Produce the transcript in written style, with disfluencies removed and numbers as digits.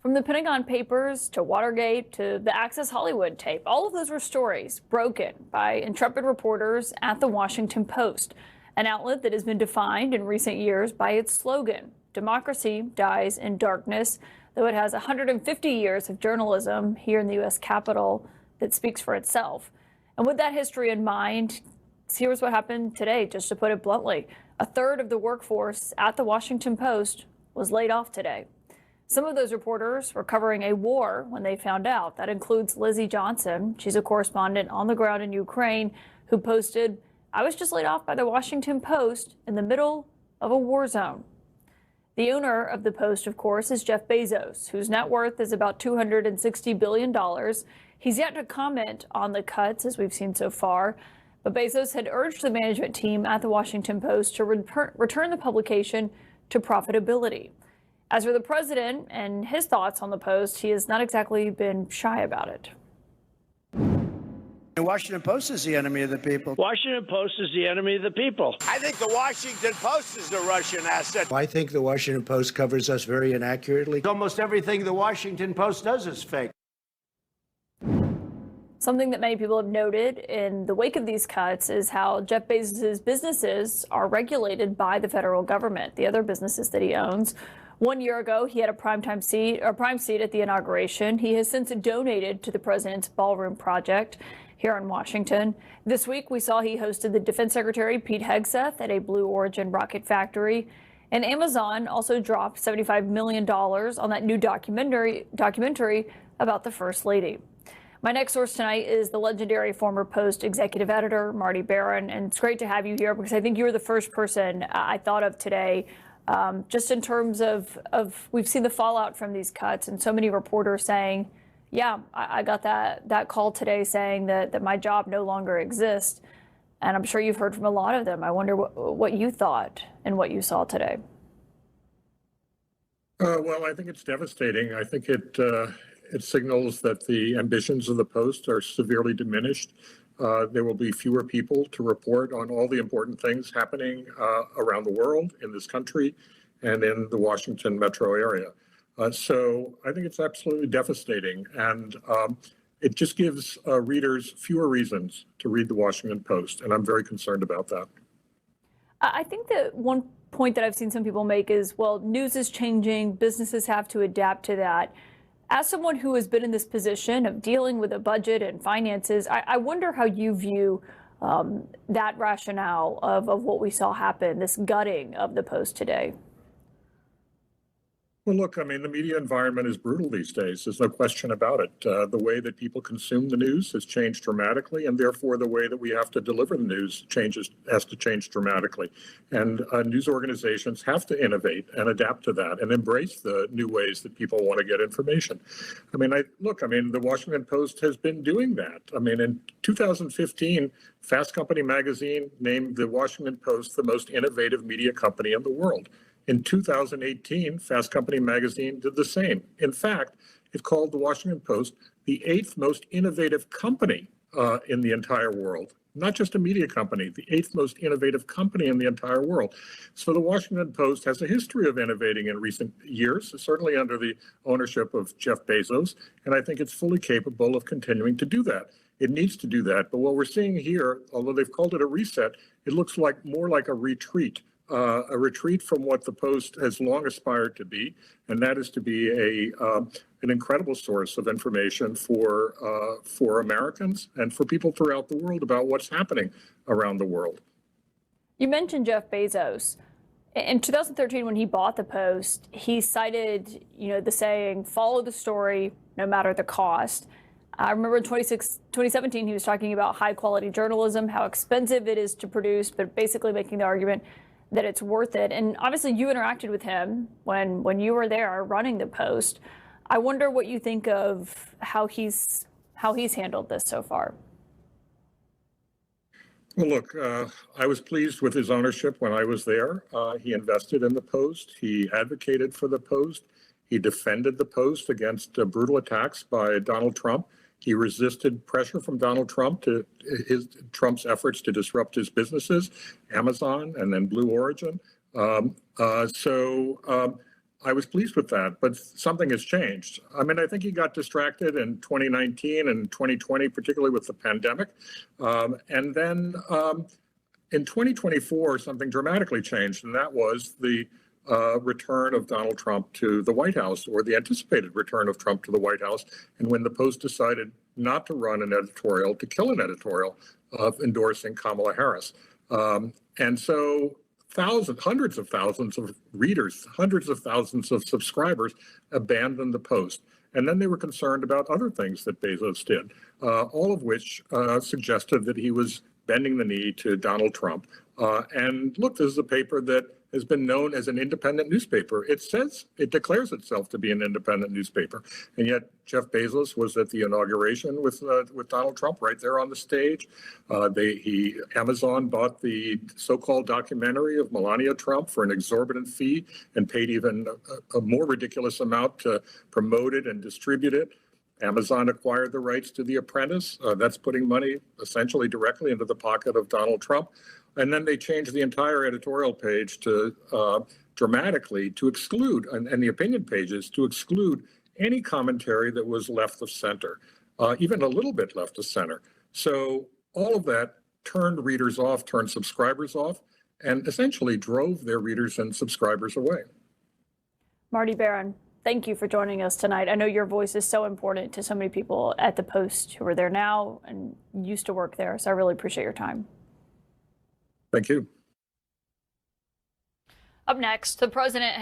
From the Pentagon Papers to Watergate to the Access Hollywood tape, all of those were stories broken by intrepid reporters at the Washington Post, an outlet that has been defined in recent years by its slogan, "Democracy dies in darkness," though it has 150 years of journalism here in the U.S. Capitol that speaks for itself. And with that history in mind, here's what happened today, just to put it bluntly. A third of the workforce at the Washington Post was laid off today. Some of those reporters were covering a war when they found out. That includes Lizzie Johnson. She's a correspondent on the ground in Ukraine who posted, "I was just laid off by the Washington Post in the middle of a war zone." The owner of the Post, of course, is Jeff Bezos, whose net worth is about $260 billion. He's yet to comment on the cuts, as we've seen so far. But Bezos had urged the management team at the Washington Post to return the publication to profitability. As for the president and his thoughts on the Post, he has not exactly been shy about it. The Washington Post is the enemy of the people. Washington Post is the enemy of the people. I think the Washington Post is a Russian asset. I think the Washington Post covers us very inaccurately. Almost everything the Washington Post does is fake. Something that many people have noted in the wake of these cuts is how Jeff Bezos' businesses are regulated by the federal government, the other businesses that he owns. 1 year ago, he had a prime seat at the inauguration. He has since donated to the president's ballroom project here in Washington. This week, we saw he hosted the Defense Secretary Pete Hegseth at a Blue Origin rocket factory. And Amazon also dropped $75 million on that new documentary about the First Lady. My next source tonight is the legendary former Post executive editor, Marty Barron. And it's great to have you here because I think you were the first person I thought of today. Just in terms of we've seen the fallout from these cuts and so many reporters saying, yeah, I got that call today saying that my job no longer exists. And I'm sure you've heard from a lot of them. I wonder what you thought and what you saw today. Well, I think it's devastating. I think it signals that the ambitions of the Post are severely diminished. There will be fewer people to report on all the important things happening around the world, in this country, and in the Washington metro area. So I think it's absolutely devastating. And it just gives readers fewer reasons to read the Washington Post. And I'm very concerned about that. I think that one point that I've seen some people make is, well, news is changing. Businesses have to adapt to that. As someone who has been in this position of dealing with a budget and finances, I wonder how you view that rationale of what we saw happen, this gutting of the Post today. Well, look, I mean, the media environment is brutal these days. There's no question about it. The way that people consume the news has changed dramatically, and therefore the way that we have to deliver the news has to change dramatically. And news organizations have to innovate and adapt to that and embrace the new ways that people want to get information. I mean, the Washington Post has been doing that. I mean, in 2015, Fast Company magazine named the Washington Post the most innovative media company in the world. In 2018, Fast Company magazine did the same. In fact, it called the Washington Post the 8th most innovative company in the entire world. Not just a media company, the 8th most innovative company in the entire world. So the Washington Post has a history of innovating in recent years, certainly under the ownership of Jeff Bezos, and I think it's fully capable of continuing to do that. It needs to do that. But what we're seeing here, although they've called it a reset, it looks like more like a retreat from what the Post has long aspired to be, and that is to be an incredible source of information for Americans and for people throughout the world about what's happening around the world. You mentioned Jeff Bezos. In 2013, when he bought the Post, he cited, the saying, "Follow the story, no matter the cost." I remember in 2017, he was talking about high quality journalism, how expensive it is to produce, but basically making the argument that it's worth it. And obviously you interacted with him when you were there running the Post. I wonder what you think of how he's handled this so far. Well, look, I was pleased with his ownership when I was there. He invested in the Post. He advocated for the Post. He defended the Post against brutal attacks by Donald Trump. He resisted pressure from Donald Trump to Trump's efforts to disrupt his businesses, Amazon and then Blue Origin. I was pleased with that, but something has changed. I mean, I think he got distracted in 2019 and 2020, particularly with the pandemic. And then in 2024, something dramatically changed, and that was the return of Donald Trump to the White House, or the anticipated return of Trump to the White House. And when the Post decided not to run an editorial, to kill an editorial of endorsing Kamala Harris. And so hundreds of thousands of readers, hundreds of thousands of subscribers abandoned the Post. And then they were concerned about other things that Bezos did, all of which suggested that he was bending the knee to Donald Trump. And look, this is a paper that has been known as an independent newspaper. It declares itself to be an independent newspaper. And yet Jeff Bezos was at the inauguration with Donald Trump right there on the stage. Amazon bought the so-called documentary of Melania Trump for an exorbitant fee and paid even a more ridiculous amount to promote it and distribute it. Amazon acquired the rights to The Apprentice. That's putting money essentially directly into the pocket of Donald Trump. And then they changed the entire editorial page to dramatically to exclude, and the opinion pages to exclude any commentary that was left of center, even a little bit left of center. So all of that turned readers off, turned subscribers off, and essentially drove their readers and subscribers away. Marty Barron, thank you for joining us tonight. I know your voice is so important to so many people at the Post who are there now and used to work there. So I really appreciate your time. Thank you. Up next, the president has